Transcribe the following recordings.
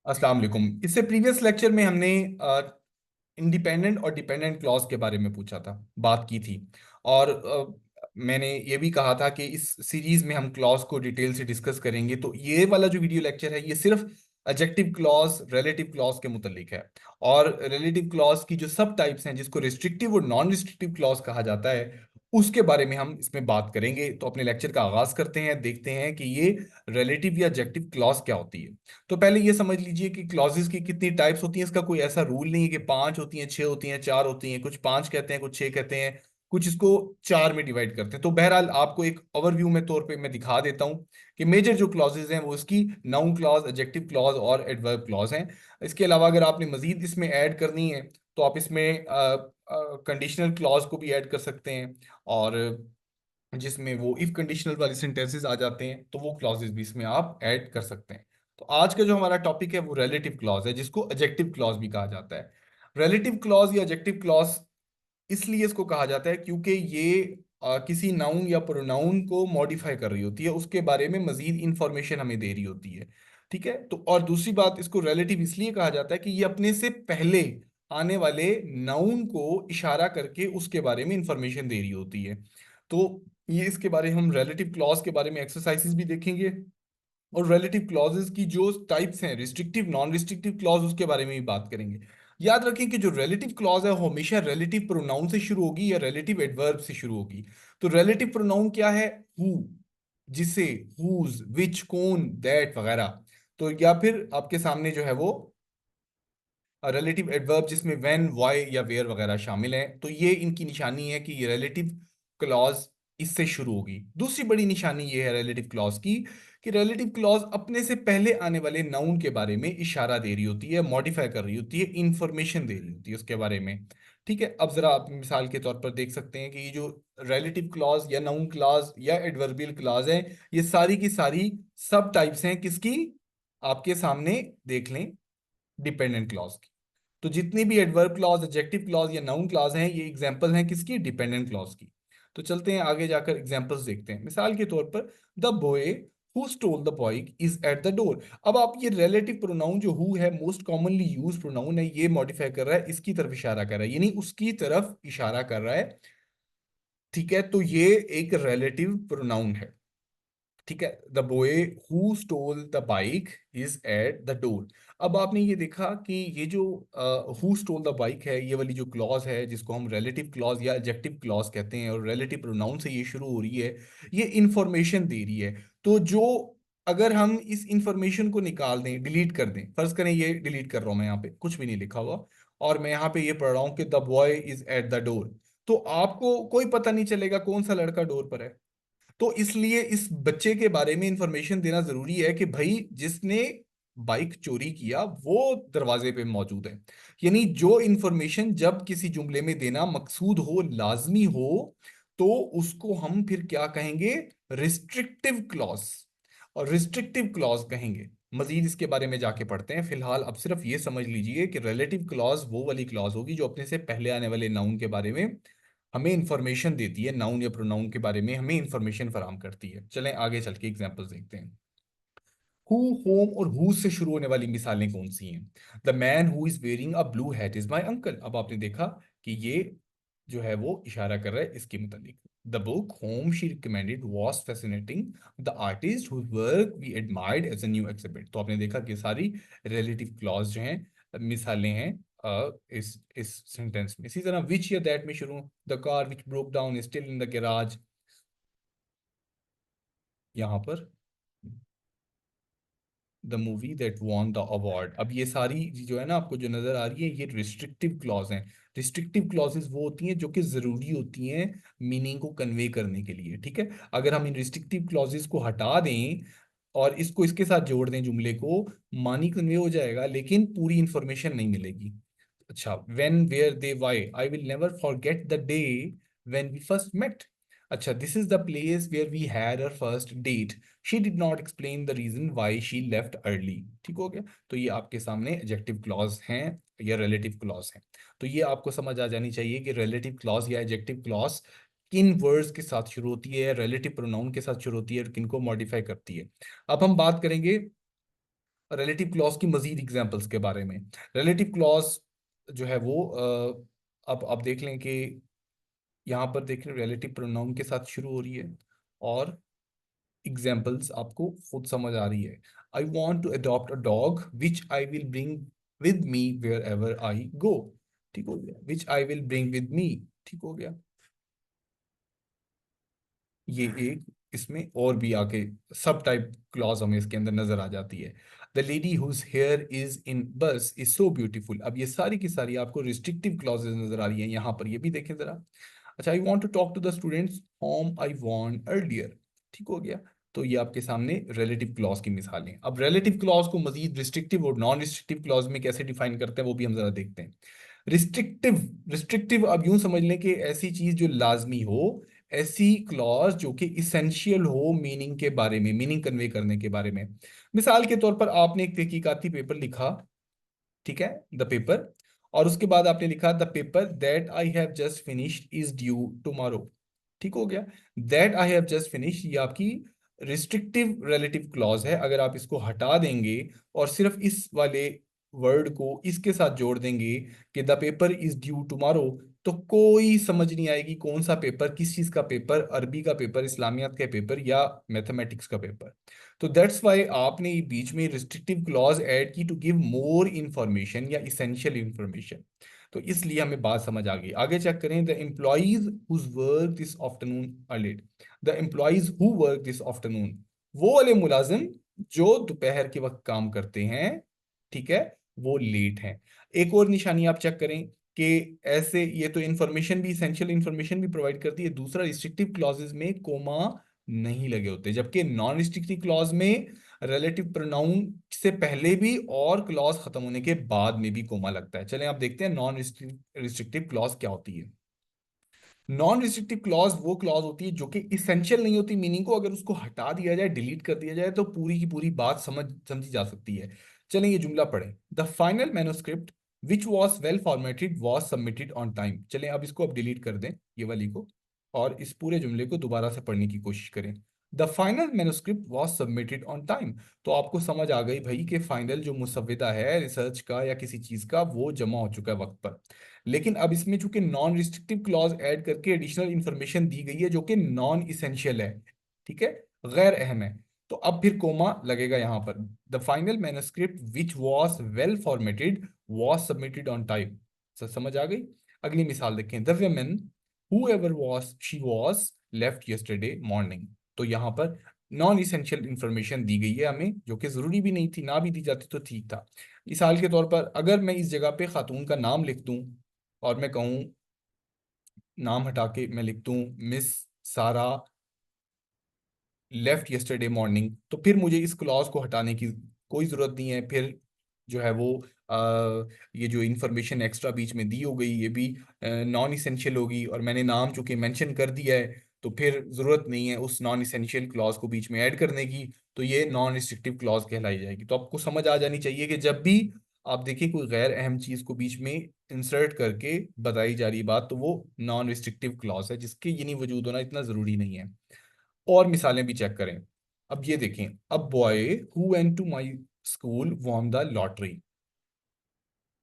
अस्सलाम वालेकुम। इससे प्रीवियस लेक्चर में हमने इंडिपेंडेंट और डिपेंडेंट क्लॉज के बारे में पूछा था, बात की थी। और मैंने ये भी कहा था कि इस सीरीज में हम क्लॉज को डिटेल से डिस्कस करेंगे। तो ये वाला जो वीडियो लेक्चर है ये सिर्फ एडजेक्टिव क्लॉज, रिलेटिव क्लॉज के मुतल्लिक है। और रिलेटिव क्लॉज की जो सब टाइप्स हैं, जिसको रिस्ट्रिक्टिव और नॉन रिस्ट्रिक्टिव क्लॉज कहा जाता है, उसके बारे में हम इसमें बात करेंगे। तो अपने लेक्चर का आगाज करते हैं, देखते हैं कि ये रिलेटिव या एडजेक्टिव क्लॉज क्या होती है। तो पहले ये समझ लीजिए कि क्लॉजेस की कितनी टाइप्स होती हैं। इसका कोई ऐसा रूल नहीं है कि पांच होती हैं, छह होती हैं, चार होती हैं। कुछ पांच कहते हैं, कुछ छह कहते हैं, कुछ इसको चार में डिवाइड करते हैं। तो बहरहाल आपको एक ओवरव्यू में तौर पे मैं दिखा देता हूँ कि मेजर जो क्लॉजेज हैं वो इसकी नाउन क्लॉज, एडजेक्टिव क्लॉज और एडवर्ब क्लॉज हैं। इसके अलावा अगर आपने मजीद इसमें ऐड करनी है तो आप इसमें कंडीशनल क्लॉज को भी ऐड कर सकते हैं, और जिसमें वो इफ कंडीशनल वाले सेंटेंसेस आ जाते हैं तो वो क्लॉजेस भी इसमें आप ऐड कर सकते हैं। तो आज का जो हमारा टॉपिक है वो रिलेटिव क्लॉज है, जिसको एडजेक्टिव क्लॉज भी कहा जाता है। रिलेटिव क्लॉज या एडजेक्टिव क्लॉज इसलिए इसको कहा जाता है क्योंकि ये किसी नाउन या प्रोनाउन को मॉडिफाई कर रही होती है, उसके बारे में मजीद इंफॉर्मेशन हमें दे रही होती है। ठीक है। तो और दूसरी बात, इसको रिलेटिव इसलिए कहा जाता है कि ये अपने से पहले आने वाले नाउन को इशारा करके उसके बारे में इंफॉर्मेशन दे रही होती है। तो ये इसके बारे में हम रिलेटिव क्लॉज के बारे में एक्सरसाइजेस भी देखेंगे, और रिलेटिव क्लॉजेस की जो टाइप्स हैं, रिस्ट्रिक्टिव नॉन रिस्ट्रिक्टिव क्लॉज, उसके बारे में भी बात करेंगे। याद रखें कि जो रिलेटिव क्लॉज है वो हमेशा रिलेटिव प्रोनाउन से शुरू होगी या रिलेटिव एडवर्ब से शुरू होगी। तो रिलेटिव प्रोनाउन क्या है? हु, जिसे, हुज, विच, कौन, दैट वगैरह। तो या फिर आपके सामने जो है वो रिलेटिव एडवर्ब, जिसमें व्हेन, व्हाई या वेयर वगैरह शामिल हैं। तो ये इनकी निशानी है कि ये रिलेटिव क्लॉज इससे शुरू होगी। दूसरी बड़ी निशानी ये है रिलेटिव क्लॉज की कि रिलेटिव क्लॉज अपने से पहले आने वाले नाउन के बारे में इशारा दे रही होती है, मॉडिफाई कर रही होती है, इंफॉर्मेशन दे रही होती है उसके बारे में। ठीक है। अब जरा आप मिसाल के तौर पर देख सकते हैं कि ये जो रिलेटिव क्लॉज या नाउन क्लॉज या एडवर्बियल क्लॉज है, ये सारी की सारी सब टाइप्स हैं किसकी? आपके सामने देख लें, डिपेंडेंट क्लॉज की। तो जितनी भी एडवर्ब क्लॉज, एडजेक्टिव क्लॉज या नाउन क्लॉज हैं, ये एग्जांपल हैं किसकी? डिपेंडेंट क्लॉज की। तो चलते हैं आगे जाकर एग्जांपल्स देखते हैं। मिसाल के तौर पर, the boy who stole the bike is at the door. अब आप ये रिलेटिव प्रोनाउन जो हु है, मोस्ट कॉमनली यूज प्रोनाउन है, ये मॉडिफाई कर रहा है, इसकी तरफ इशारा कर रहा है, यानी उसकी तरफ इशारा कर रहा है। ठीक है। तो ये एक रिलेटिव प्रोनाउन है। ठीक है। The boy who stole the bike is at the door. अब आपने ये देखा कि ये जो हु स्टोल द बाइक है, ये वाली जो क्लॉज है, जिसको हम रिलेटिव क्लॉज या एडजेक्टिव क्लॉज कहते हैं, और रिलेटिव प्रोनाउन से ये शुरू हो रही है, ये इंफॉर्मेशन दे रही है। तो जो, अगर हम इस इंफॉर्मेशन को निकाल दें, डिलीट कर दें, फर्ज करें ये डिलीट कर रहा हूं मैं, यहाँ पे कुछ भी नहीं लिखा हुआ, और मैं यहाँ पे ये पढ़ रहा हूँ कि the boy is at the door, तो आपको कोई पता नहीं चलेगा कौन सा लड़का डोर पर है। तो इसलिए इस बच्चे के बारे में इंफॉर्मेशन देना जरूरी है कि भाई जिसने बाइक चोरी किया वो दरवाजे पे मौजूद है। यानी जो इंफॉर्मेशन जब किसी जुमले में देना मकसूद हो, लाजमी हो, तो उसको हम फिर क्या कहेंगे? रिस्ट्रिक्टिव क्लॉज, और रिस्ट्रिक्टिव क्लॉज कहेंगे। मजीद इसके बारे में जाके पढ़ते हैं। फिलहाल अब सिर्फ ये समझ लीजिए कि रिलेटिव क्लॉज वो वाली क्लॉज होगी जो अपने से पहले आने वाले नाउन के बारे में हमें इंफॉर्मेशन देती है, नाउन या प्रोनाउन के बारे में हमें इंफॉर्मेशन फराहम करती है। चलें आगे चल के एग्जांपल्स देखते हैं। हु, होम और हु से शुरू होने वाली मिसालें कौन सी हैं? The man who is wearing a blue hat is my uncle. अब आपने देखा कि ये जो है वो इशारा कर रहा है इसके मुतालिक। The book whom she recommended was fascinating, the artist whose work we admired as a new exhibit. तो आपने देखा कि सारी रिलेटिव क्लॉज जो हैं, मिसालें हैं इस सेंटेंस में। इसी तरह विच या दैट में शुरू, the car which broke down is still in the garage, यहाँ पर the movie that won the award. अब ये सारी जो है ना, आपको जो नजर आ रही है, ये रिस्ट्रिक्टिव क्लॉज हैं। रिस्ट्रिक्टिव क्लॉजेस वो होती हैं जो कि जरूरी होती हैं मीनिंग को कन्वे करने के लिए। ठीक है। अगर हम इन रिस्ट्रिक्टिव क्लॉजेस को हटा दें और इसको इसके साथ जोड़ दें जुमले को, मानी कन्वे हो जाएगा लेकिन पूरी इंफॉर्मेशन नहीं मिलेगी। अच्छा, when, where, they, why, I will never forget the day when we first met. अच्छा, this is the place where we had our first date, she did not explain the reason why she left early. ठीक हो गया। तो ये आपके सामने adjective clause हैं या रिलेटिव क्लॉज हैं। तो ये आपको समझ आ जानी चाहिए कि रिलेटिव क्लॉज या एडजेक्टिव क्लॉज किन वर्ड्स के साथ शुरू होती है, रिलेटिव प्रोनाउन के साथ शुरू होती है, और किनको मॉडिफाई करती है। अब हम बात करेंगे रिलेटिव क्लॉज की मजीद एग्जांपल्स के बारे में। रिलेटिव क्लॉज जो है वो अब आप देख लें कि यहाँ पर देख रहे रिलेटिव प्रोनाउन के साथ शुरू हो रही है, और एग्जाम्पल्स आपको खुद समझ आ रही है। I want to adopt a dog which I will bring with me wherever I go. ठीक हो गया, which I will bring with me. ठीक हो गया। ये एक इसमें और भी आके सब टाइप क्लॉज हमें इसके अंदर नजर आ जाती है। The lady whose hair is in bus is so beautiful. अब ये सारी की सारी आपको रिस्ट्रिक्टिव क्लॉजेज नजर आ रही है यहाँ पर, ये भी देखें जरा। अच्छा, I want to talk to the students whom I want earlier. ठीक हो गया। तो ये आपके सामने रिलेटिव क्लॉज की मिसालें। अब रिलेटिव क्लॉज को मजीद रिस्ट्रिक्टिव और नॉन रिस्ट्रिक्टिव क्लॉज में कैसे डिफाइन करते हैं वो भी हम जरा देखते हैं। रिस्ट्रिक्टिव, रिस्ट्रिक्टिव अब यूं समझ लें कि ऐसी चीज जो लाजमी हो, ऐसी क्लॉज जो कि इसेंशियल हो मीनिंग के बारे में, मीनिंग कन्वे करने के बारे में। मिसाल के तौर पर आपने एक तहकीकाती पेपर लिखा, ठीक है, द पेपर, और उसके बाद आपने लिखा the paper that I have just finished is due tomorrow. ठीक हो गया। That I have just finished ये आपकी रिस्ट्रिक्टिव रिलेटिव क्लॉज है। अगर आप इसको हटा देंगे और सिर्फ इस वाले वर्ड को इसके साथ जोड़ देंगे कि the paper is due tomorrow, तो कोई समझ नहीं आएगी कौन सा पेपर, किस चीज का पेपर, अरबी का पेपर, इस्लामियात का पेपर या मैथमेटिक्स का पेपर। तो दैट्स वाई आपने ये बीच में रिस्ट्रिक्टिव क्लॉज ऐड की टू गिव मोर इंफॉर्मेशन या इसेंशियल इंफॉर्मेशन। तो इसलिए हमें बात समझ आ गई। आगे चेक करें। The employees whose work this afternoon are late. The employees who work this afternoon, वो वाले मुलाजिम जो दोपहर के वक्त काम करते हैं, ठीक है, वो लेट हैं। एक और निशानी आप चेक करें कि ऐसे ये तो इंफॉर्मेशन भी, इसेंशियल इंफॉर्मेशन भी प्रोवाइड करती है। दूसरा, रिस्ट्रिक्टिव क्लॉजेज में कोमा नहीं लगे होते, जबकि नॉन रिस्ट्रिक्टिव क्लॉज में रिलेटिव प्रोनाउन से पहले भी और क्लॉज खत्म होने के बाद में भी कोमा लगता है। चलें आप देखते हैं नॉन रिस्ट्रिक्टिव क्लॉज क्या होती है। नॉन रिस्ट्रिक्टिव क्लॉज वो क्लॉज होती है जो कि इसेंशियल नहीं होती मीनिंग को, अगर उसको हटा दिया जाए, डिलीट कर दिया जाए, तो पूरी की पूरी बात समझी जा सकती है। चलें ये जुमला पढ़ें। The final manuscript which was well formatted was submitted on time. चलें अब इसको अब डिलीट कर दें, ये वाली को, और इस पूरे जुमले को दोबारा से पढ़ने की कोशिश करें। The final manuscript was submitted on time. तो आपको समझ आ गई भाई कि फाइनल जो मुसविदा है रिसर्च का या किसी चीज का, वो जमा हो चुका है वक्त पर। लेकिन अब इसमें चूंकि नॉन रिस्ट्रिक्टिव क्लॉज ऐड करके एडिशनल इंफॉर्मेशन दी गई है जो कि नॉन इसेंशियल है, ठीक है, गैर अहम है, तो अब फिर कोमा लगेगा यहां पर। The final manuscript which was well formatted was submitted on time. समझ आ गई। अगली मिसाल देखें। The women whoever was she was left yesterday morning। तो यहां पर नॉन इसेंशियल इंफॉर्मेशन दी गई है हमें, जो कि जरूरी भी नहीं थी, ना भी दी जाती तो ठीक था। मिसाल के तौर पर अगर मैं इस जगह पे खातून का नाम लिख दूं और मैं कहूं, नाम हटा के मैं लिख दूं मिस सारा लेफ्ट यस्टरडे मॉर्निंग, तो फिर मुझे इस क्लॉज को हटाने की कोई जरूरत नहीं है। फिर जो है वो ये जो इंफॉर्मेशन एक्स्ट्रा बीच में दी हो गई ये भी नॉन इसेंशियल होगी, और मैंने नाम चूंकि मेंशन कर दिया है तो फिर जरूरत नहीं है उस नॉन इसेंशियल क्लॉज को बीच में ऐड करने की। तो ये नॉन रिस्ट्रिक्टिव क्लॉज कहलाई जाएगी। तो आपको समझ आ जानी चाहिए कि जब भी आप देखिए कोई गैर अहम चीज को बीच में इंसर्ट करके बताई जा रही बात, तो वो नॉन रिस्ट्रिक्टिव क्लॉज है, जिसके ये नहीं वजूद होना इतना जरूरी नहीं है। और मिसालें भी चेक करें। अब ये देखें। अब boy who went to my school won the lottery.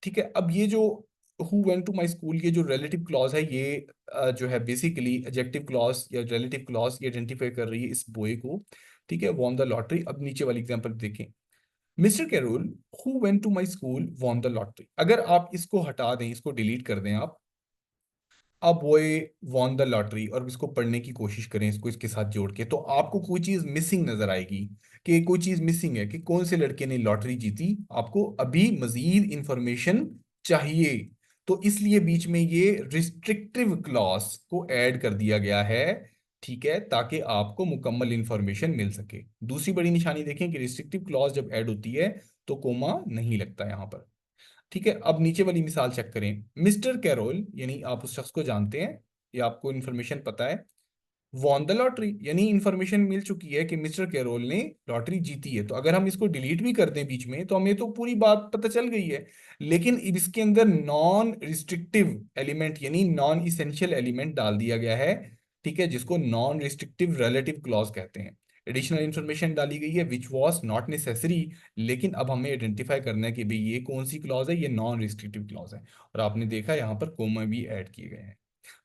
ठीक है। अब ये जो who went to my school, ये जो रिलेटिव क्लॉज है, ये जो है बेसिकली एडजेक्टिव क्लॉज या रिलेटिव क्लॉज ये आइडेंटिफाई कर रही है इस बॉय को। ठीक है, वॉन द लॉटरी। अब नीचे वाली एग्जांपल देखें। Mister Carroll who went to my school won the lottery. अगर आप इसको हटा दें, इसको डिलीट कर दें आप, अब वो वॉन द लॉटरी, और इसको पढ़ने की कोशिश करें इसको इसके साथ जोड़ के, तो आपको कोई चीज मिसिंग नजर आएगी कि कोई चीज मिसिंग है कि कौन से लड़के ने लॉटरी जीती। आपको अभी मजीद इंफॉर्मेशन चाहिए, तो इसलिए बीच में ये रिस्ट्रिक्टिव क्लॉज को ऐड कर दिया गया है, ठीक है, ताकि आपको मुकम्मल इंफॉर्मेशन मिल सके। दूसरी बड़ी निशानी देखें कि रिस्ट्रिक्टिव क्लॉज जब ऐड होती है तो कोमा नहीं लगता यहां पर। ठीक है। अब नीचे वाली मिसाल चेक करें। मिस्टर कैरोल, यानी आप उस शख्स को जानते हैं या आपको इन्फॉर्मेशन पता है, वॉन द लॉटरी, यानी इन्फॉर्मेशन मिल चुकी है कि मिस्टर कैरोल ने लॉटरी जीती है। तो अगर हम इसको डिलीट भी कर दें बीच में, तो हमें तो पूरी बात पता चल गई है। लेकिन इसके अंदर नॉन रिस्ट्रिक्टिव एलिमेंट यानी नॉन इसेंशियल एलिमेंट डाल दिया गया है, ठीक है, जिसको नॉन रिस्ट्रिक्टिव रिलेटिव क्लॉज कहते हैं। एडिशनल इंफॉर्मेशन डाली गई है विच वॉज नॉट नेसेसरी, लेकिन अब हमें आइडेंटिफाई करना है कि भाई ये कौन सी क्लॉज है, ये नॉन रिस्ट्रिक्टिव क्लॉज है। और आपने देखा यहाँ पर कोमा भी ऐड किए गए हैं।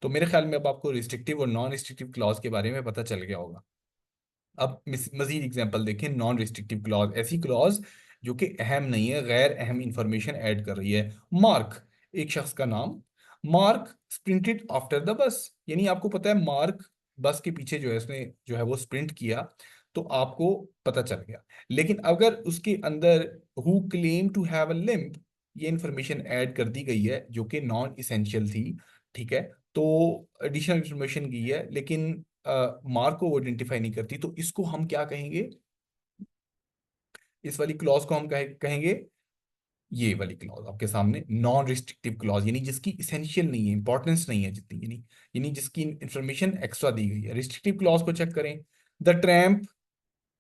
तो मेरे ख्याल में अब आपको रिस्ट्रिक्टिव और नॉन रिस्ट्रिक्टिव क्लॉज के बारे में पता चल गया होगा। अब मजीद एग्जांपल देखें। नॉन रिस्ट्रिक्टिव क्लॉज ऐसी क्लॉज जो कि अहम नहीं है, गैर अहम इंफॉर्मेशन ऐड कर रही है। मार्क, एक शख्स का नाम, मार्क स्प्रिंटेड आफ्टर द बस, यानी आपको पता है मार्क बस के पीछे जो है उसने जो है वो स्प्रिंट किया, तो आपको पता चल गया। लेकिन अगर उसके अंदर who claim to have a limp, ये इंफॉर्मेशन ऐड कर दी गई है जो कि नॉन इसेंशियल थी, ठीक है, तो एडिशनल इंफॉर्मेशन की है, लेकिन मार्क को आइडेंटिफाई नहीं करती, तो इसको हम क्या कहेंगे? इस वाली क्लॉज को हम कहेंगे, ये वाली क्लॉज आपके सामने नॉन रिस्ट्रिक्टिव क्लॉज, यानी जिसकी इसेंशियल नहीं है, इंपॉर्टेंस नहीं है जितनी, यानी यानी जिसकी इंफॉर्मेशन एक्स्ट्रा दी गई है। रिस्ट्रिक्टिव क्लॉज को चेक करें। The tramp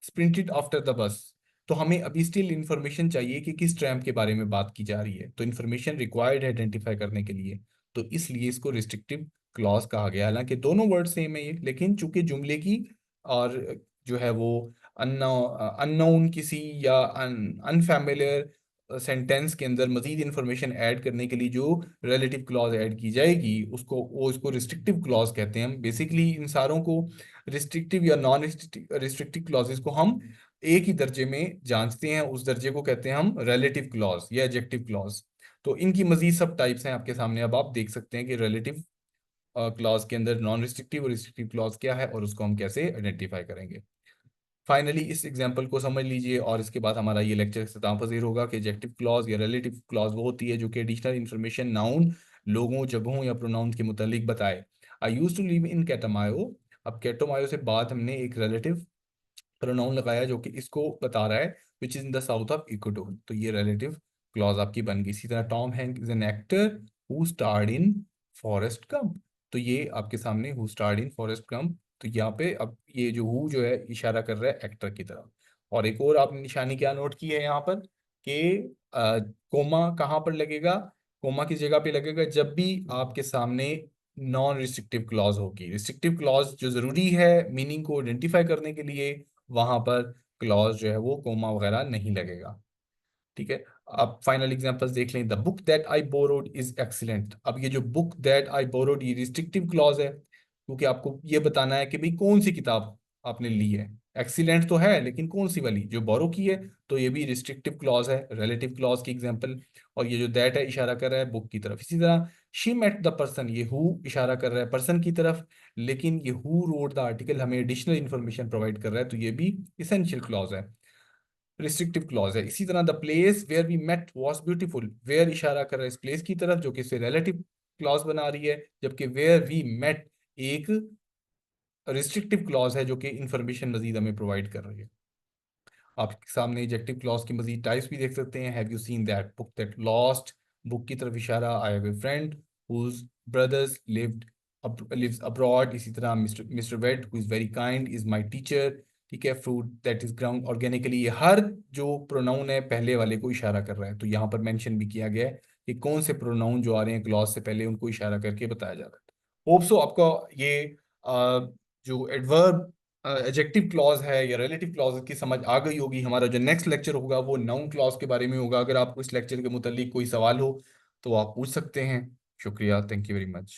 sprinted after the bus, तो हमें अभी स्टिल इंफॉर्मेशन चाहिए कि किस ट्रैम्प के बारे में बात की जा रही है, तो इंफॉर्मेशन रिक्वायर्ड है आइडेंटिफाई करने के लिए, तो इसलिए इसको रिस्ट्रिक्टिव क्लॉज कहा गया। हालांकि दोनों वर्ड सेम है ये, लेकिन चूंकि जुमले की और जो है वो अननोन किसी या अनफैमिलियर सेंटेंस के अंदर मजीद इंफॉर्मेशन ऐड करने के लिए जो रिलेटिव क्लॉज ऐड की जाएगी उसको वो इसको रिस्ट्रिक्टिव क्लॉज कहते हैं। हम बेसिकली इन सारों को रिस्ट्रिक्टिव या नॉन रिस्ट्रिक्टिव क्लॉजेस को हम एक ही दर्जे में जांचते हैं, उस दर्जे को कहते हैं हम रिलेटिव क्लॉज या एडजेक्टिव क्लॉज। तो इनकी मजीद सब टाइप्स हैं आपके सामने, अब आप देख सकते हैं कि रिलेटिव क्लॉज के अंदर नॉन रिस्ट्रिक्टिव और रिस्ट्रिक्टिव क्लॉज क्या है और उसको हम कैसे आइडेंटिफाई करेंगे। फाइनली इस एग्जांपल को समझ लीजिए और इसके बाद हमारा ये लेक्चर इख्तिताम पजीर होगा कि एडजेक्टिव क्लॉज या रिलेटिव क्लॉज वो होती है जो कि एडिशनल इंफॉर्मेशन नाउन, लोगों, जगहों या प्रोनाउन के मुतालिक बताए। आई यूज टू लिव इन कैटमायो, अब कैटोमायो से बाद हमने एक रिलेटिव प्रोनाउन लगाया जो कि इसको बता रहा है which is in the south of Ecuador, तो ये रिलेटिव क्लॉज आपकी बन गई। इसी तरह Tom Hank is an actor who starred in Forrest Gump, तो ये आपके सामने who starred in Forrest Gump, तो यहाँ पे अब ये जो हु जो है इशारा कर रहा है एक्टर की तरफ। और एक और आपने निशानी क्या नोट की है यहाँ पर कि कोमा कहाँ पर लगेगा? कोमा की जगह पे लगेगा जब भी आपके सामने नॉन रिस्ट्रिक्टिव क्लॉज होगी। रिस्ट्रिक्टिव क्लॉज जो जरूरी है मीनिंग को आइडेंटिफाई करने के लिए, वहां पर क्लॉज जो है वो कोमा वगैरह नहीं लगेगा, ठीक है। अब फाइनल एग्जांपल्स देख लें। The book that I borrowed is excellent, अब ये जो बुक दैट आई बोरोड ये रिस्ट्रिक्टिव क्लॉज है, क्योंकि आपको ये बताना है कि भाई कौन सी किताब आपने ली है। एक्सीलेंट तो है लेकिन कौन सी वाली जो बोरो की है, तो ये भी रिस्ट्रिक्टिव क्लॉज है, रिलेटिव क्लॉज की एग्जांपल। और ये जो दैट है इशारा कर रहा है बुक की तरफ। इसी तरह शी मेट द पर्सन, ये हु इशारा कर रहा है पर्सन की तरफ, लेकिन ये हु रोड द आर्टिकल हमें एडिशनल इंफॉर्मेशन प्रोवाइड कर रहा है, तो ये भी इसेंशियल क्लॉज है, रिस्ट्रिक्टिव क्लॉज है। इसी तरह the place where we met was beautiful, where इशारा कर रहा है इस प्लेस की तरफ जो कि इसे रिलेटिव क्लॉज बना रही है, जबकि वेयर वी मेट एक रिस्ट्रिक्टिव क्लॉज है जो कि इंफॉर्मेशन मजीद हमें प्रोवाइड कर रही है। आपके सामने एडजेक्टिव क्लॉज की मजीद टाइप्स भी देख सकते हैं। Have you seen that book that lost, book की तरफ इशारा, I have a friend whose brothers lives abroad, इसी तरह mister mister Wade who is very kind is my teacher, ठीक है। Fruit that is ground organically, ये हर जो प्रोनाउन है पहले वाले को इशारा कर रहा है, तो यहाँ पर मेंशन भी किया गया है कि कौन से प्रोनाउन जो आ रहे हैं क्लॉज से पहले उनको इशारा करके बताया जा रहा है। होप सो आपका ये जो एडवर्ब एडजेक्टिव क्लॉज है या रिलेटिव क्लॉज की समझ आ गई होगी। हमारा जो नेक्स्ट लेक्चर होगा वो नाउन क्लॉज के बारे में होगा। अगर आपको इस लेक्चर के मुतालिक कोई सवाल हो तो आप पूछ सकते हैं। शुक्रिया, थैंक यू वेरी मच।